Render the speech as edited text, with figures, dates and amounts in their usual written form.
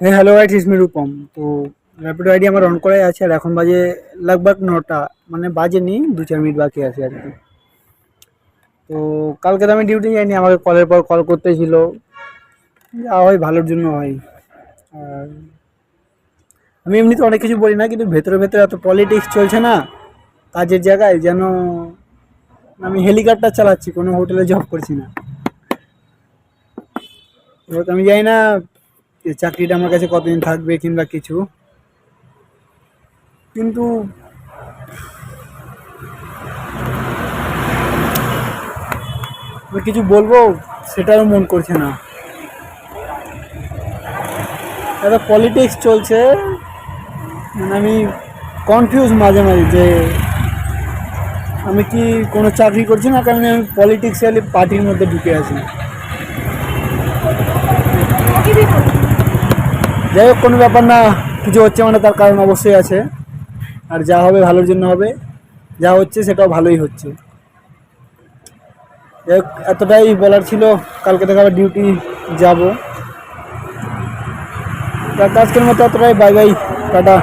Hello guys, इसमें रूपम। तो Rapido ID আমার অন করাই আছে আর এখন বাজে लगभग 9টা, মানে বাজেনি 2-4 মিনিট বাকি আছে আর কি। তো কালকে তো আমি ডিউটি যাইনি, আমাকে কলের পর কল করতেছিল। যা হয় ভালোর জন্য হয়। আর আমি এমনিতে অনেক কিছু বলি না, কিন্তু ভেতরে ভেতরে এত পলিটিক্স চলছে না কাজের জায়গায়, যেন আমি হেলিকপ্টার চালাচ্ছি, কোনো হোটেলে জব করছি না। এবার আমি জানি না এই চাকরিটা আমার কাছে কতদিন থাকবে কিংবা কিছু, কিন্তু আমি কিছু বলবো সেটারও মন করছে না। এত পলিটিক্স চলছে, মানে আমি কনফিউজ মাঝে মাঝে যে আমি কি কোনো চাকরি করছি না, কারণ আমি পলিটিক্সিয়ালি পার্টির মধ্যে ঢুকে আছি। যাই হোক, কোনো ব্যাপার না। কিছু হচ্ছে মানে তার কারণ অবশ্যই আছে, আর যা হবে ভালোর জন্য হবে। যা হচ্ছে সেটাও ভালোই হচ্ছে। যাই হোক, এতটাই বলার ছিল। কালকে থেকে আবার ডিউটি যাব। আজকের মতো এতটাই। Bye bye, tata.